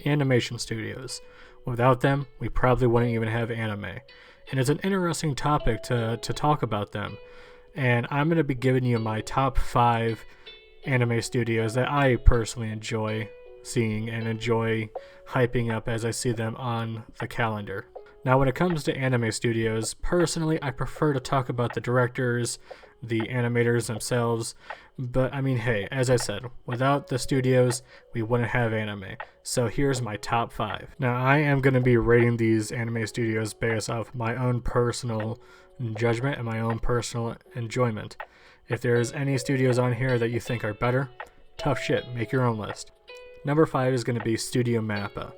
animation studios. Without them, we probably wouldn't even have anime. And it's an interesting topic to talk about them. And I'm going to be giving you my top 5 anime studios that I personally enjoy seeing and enjoy hyping up as I see them on the calendar. Now, when it comes to anime studios, personally, I prefer to talk about the directors, the animators themselves, but I mean, hey, as I said, without the studios, we wouldn't have anime. So here's my top 5. Now, I am going to be rating these anime studios based off my own personal judgment and my own personal enjoyment. If there's any studios on here that you think are better, tough shit, make your own list. Number 5 is going to be Studio Mappa.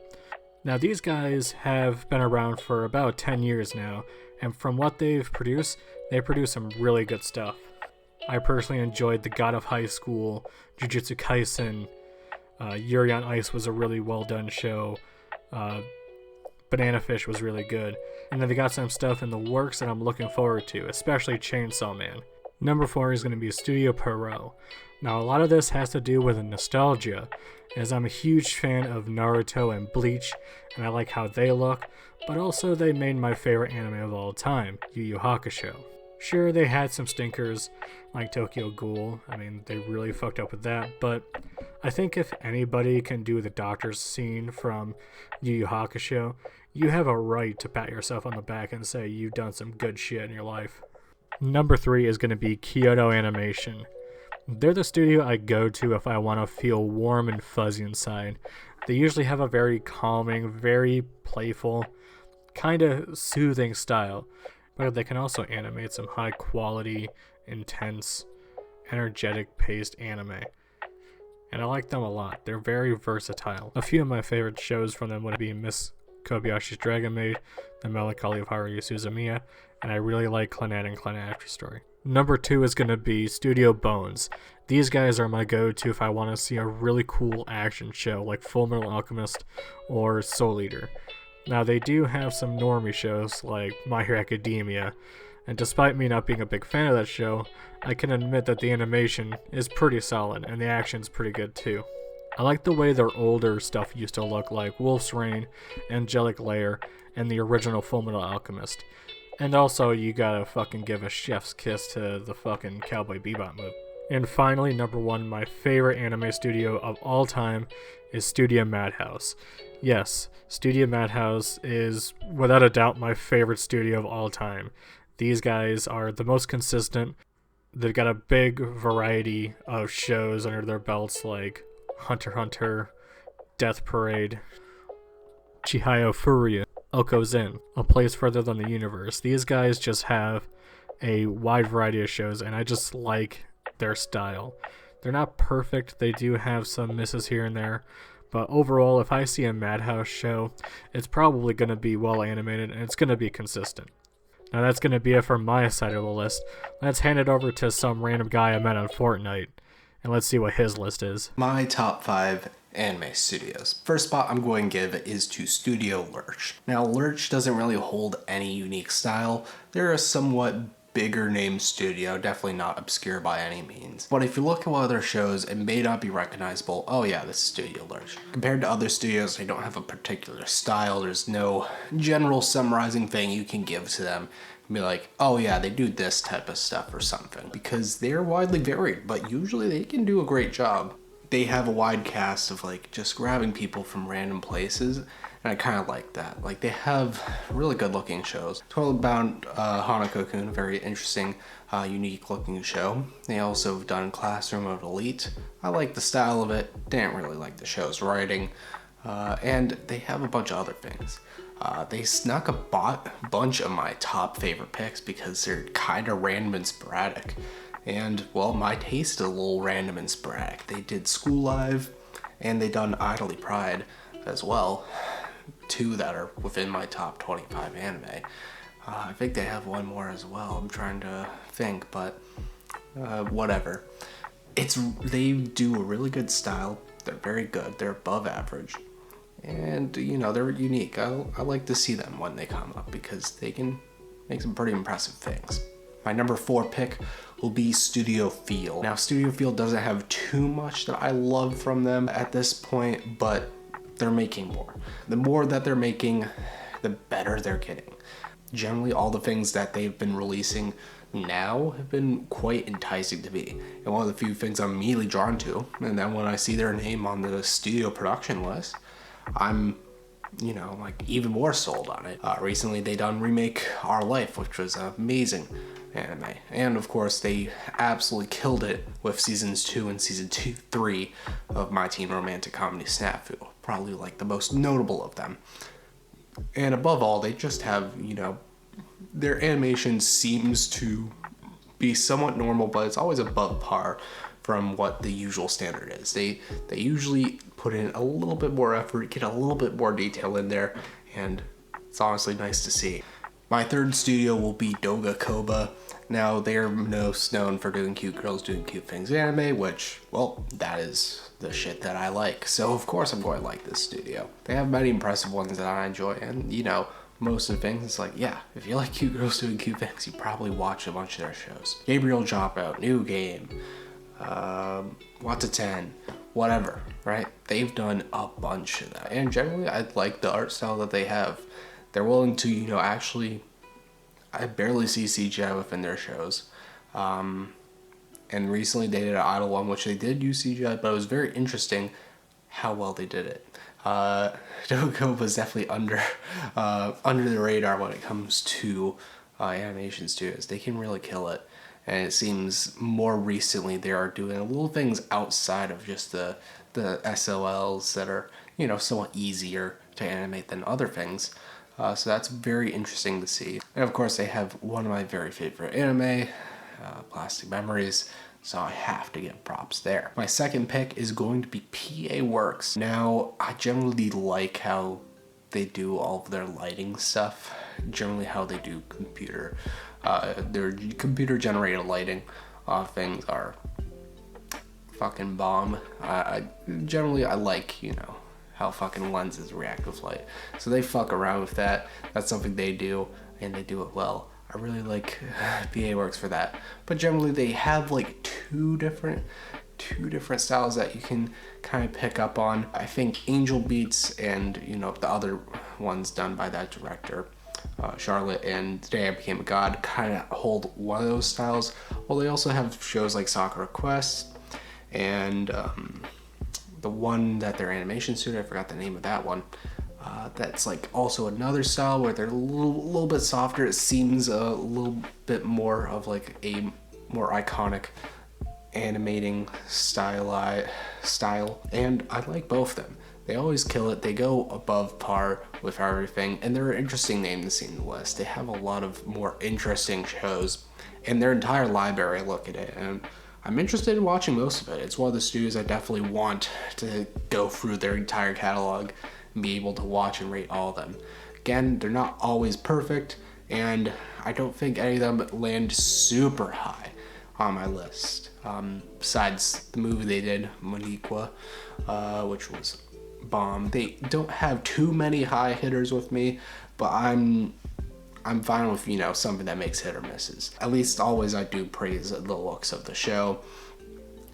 Now, these guys have been around for about 10 years now, and from what they've produced, they produce some really good stuff. I personally enjoyed The God of High School, Jujutsu Kaisen, Yuri on Ice was a really well done show, Banana Fish was really good, and then they got some stuff in the works that I'm looking forward to, especially Chainsaw Man. Number 4 is going to be Studio Pierrot. Now, a lot of this has to do with nostalgia, as I'm a huge fan of Naruto and Bleach, and I like how they look, but also they made my favorite anime of all time, Yu Yu Hakusho. Sure, they had some stinkers, like Tokyo Ghoul, I mean, they really fucked up with that, but I think if anybody can do the doctor's scene from Yu Yu Hakusho, you have a right to pat yourself on the back and say you've done some good shit in your life. Number 3 is going to be Kyoto Animation. They're the studio I go to if I want to feel warm and fuzzy inside. They usually have a very calming, very playful, kind of soothing style, but they can also animate some high quality, intense, energetic paced anime. And I like them a lot. They're very versatile. A few of my favorite shows from them would be Miss Kobayashi's Dragon Maid, The Melancholy of Haruhi Suzumiya, and I really like Clannad and Clannad After Story. Number 2 is going to be Studio Bones. These guys are my go-to if I want to see a really cool action show like Fullmetal Alchemist or Soul Eater. Now, they do have some normie shows like My Hero Academia, and despite me not being a big fan of that show, I can admit that the animation is pretty solid and the action's pretty good too. I like the way their older stuff used to look, like Wolf's Rain, Angelic Lair, and the original Fullmetal Alchemist. And also, you gotta fucking give a chef's kiss to the fucking Cowboy Bebop move. And finally, number 1, my favorite anime studio of all time is Studio Madhouse. Yes, Studio Madhouse is without a doubt my favorite studio of all time. These guys are the most consistent. They've got a big variety of shows under their belts like Hunter x Hunter, Death Parade, Chihaya Furia, Okozen, A Place Further Than the Universe. These guys just have a wide variety of shows, and I just like their style. They're not perfect, they do have some misses here and there, but overall, if I see a Madhouse show, it's probably going to be well animated, and it's going to be consistent. Now that's going to be it for my side of the list. Let's hand it over to some random guy I met on Fortnite, and let's see what his list is. My top 5 anime studios. First spot I'm going to give is to Studio Lurch. Now, Lurch doesn't really hold any unique style. They're a somewhat bigger name studio, definitely not obscure by any means. But if you look at one of their shows, it may not be recognizable. Oh yeah, this is Studio Lurch. Compared to other studios, they don't have a particular style. There's no general summarizing thing you can give to them and be like, oh yeah, they do this type of stuff or something. Because they're widely varied, but usually they can do a great job. They have a wide cast of like just grabbing people from random places, and I kind of like that. Like, they have really good looking shows. Totally Bound Hanako-kun, a very interesting, unique looking show. They also have done Classroom of Elite. I like the style of it, didn't really like the show's writing, and they have a bunch of other things. They snuck a bunch of my top favorite picks because they're kind of random and sporadic. And, well, my taste is a little random and sporadic. They did School Live, and they done Idly Pride as well. 2 that are within my top 25 anime. I think they have one more as well. I'm trying to think, but whatever. They do a really good style. They're very good. They're above average. And, you know, they're unique. I like to see them when they come up because they can make some pretty impressive things. My number 4 pick will be Studio Feel. Now, Studio Feel doesn't have too much that I love from them at this point, but they're making more. The more that they're making, the better they're getting. Generally, all the things that they've been releasing now have been quite enticing to me, and one of the few things I'm immediately drawn to. And then when I see their name on the studio production list, I'm, like even more sold on it. Recently, they done remake Our Life, which was amazing anime, and of course, they absolutely killed it with seasons 2 and season 3 of My Teen Romantic Comedy Snafu, probably like the most notable of them. And above all, they just have, their animation seems to be somewhat normal, but it's always above par from what the usual standard is. They usually put in a little bit more effort, get a little bit more detail in there, and it's honestly nice to see. My third studio will be Doga Coba. Now, they're most known for doing cute girls doing cute things anime, which, well, that is the shit that I like. So, of course, I'm going to like this studio. They have many impressive ones that I enjoy, and, most of the things, it's like, yeah, if you like cute girls doing cute things, you probably watch a bunch of their shows. Gabriel Dropout, New Game, What's a 10, whatever, right? They've done a bunch of that. And generally, I like the art style that they have. They're willing to, actually, I barely see CGI within their shows. And recently they did an Idol one, which they did use CGI, but it was very interesting how well they did it. Doga Coba was definitely under the radar when it comes to animation studios. They can really kill it. And it seems more recently they are doing little things outside of just the SOLs that are, somewhat easier to animate than other things. So that's very interesting to see. And of course they have one of my very favorite anime, Plastic Memories, so I have to give props there. My second pick is going to be PA Works. Now, I generally like how they do all of their lighting stuff, generally how they do their computer generated lighting things are fucking bomb. Generally I like, how fucking lenses react with light. So they fuck around with that. That's something they do, and they do it well. I really like PA Works for that. But generally they have like two different styles that you can kind of pick up on. I think Angel Beats and, the other ones done by that director, Charlotte and Today I Became a God, kind of hold one of those styles. Well, they also have shows like Sakura Quest and the one that their animation studio, I forgot the name of that one. That's like also another style where they're a little bit softer. It seems a little bit more of like a more iconic animating style, and I like both of them. They always kill it. They go above par with everything, and they're an interesting name to see in the list. They have a lot of more interesting shows, and their entire library, I look at it, and I'm interested in watching most of it. It's one of the studios I definitely want to go through their entire catalog and be able to watch and rate all of them. Again, they're not always perfect, and I don't think any of them land super high on my list. Besides the movie they did, Moniqua, which was bomb. They don't have too many high hitters with me, but I'm fine with, something that makes hit or misses. At least always I do praise the looks of the show.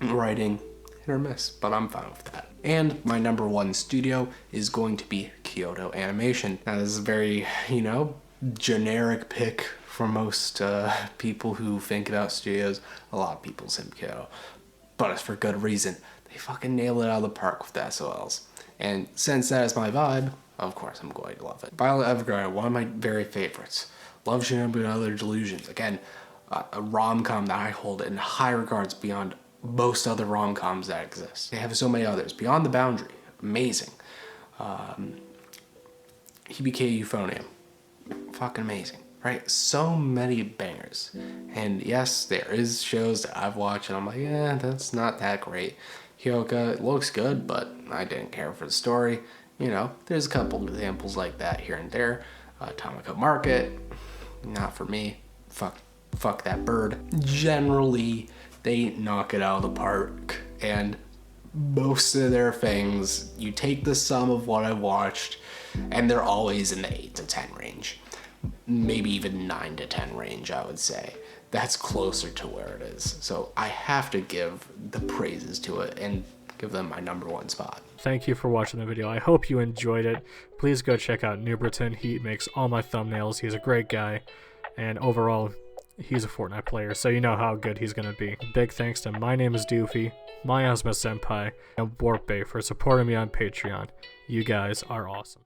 Writing, hit or miss, but I'm fine with that. And my number one studio is going to be Kyoto Animation. Now this is a very, generic pick for most people who think about studios. A lot of people say Kyoto, but it's for good reason. They fucking nail it out of the park with the SOLs. And since that is my vibe, of course I'm going to love it. Violet Evergarden, one of my very favorites. Love Shinobu and Other Delusions. Again, a rom-com that I hold in high regards beyond most other rom-coms that exist. They have so many others. Beyond the Boundary, amazing. Hibike Euphonium, fucking amazing, right? So many bangers. And yes, there is shows that I've watched and I'm like, yeah, that's not that great. Hyoka, it looks good, but I didn't care for the story. There's a couple examples like that here and there. Tomoko Market, not for me. Fuck that bird. Generally, they knock it out of the park, and most of their things, you take the sum of what I've watched, and they're always in the 8 to 10 range. Maybe even 9 to 10 range, I would say. That's closer to where it is. So I have to give the praises to it and give them my number one spot. thank you for watching the video. I hope you enjoyed it. Please go check out Nooberton. He makes all my thumbnails. He's a great guy. And overall, he's a Fortnite player, so you know how good he's going to be. Big thanks to My Name is Doofy, My Asma Senpai, and Warp Bay for supporting me on Patreon. You guys are awesome.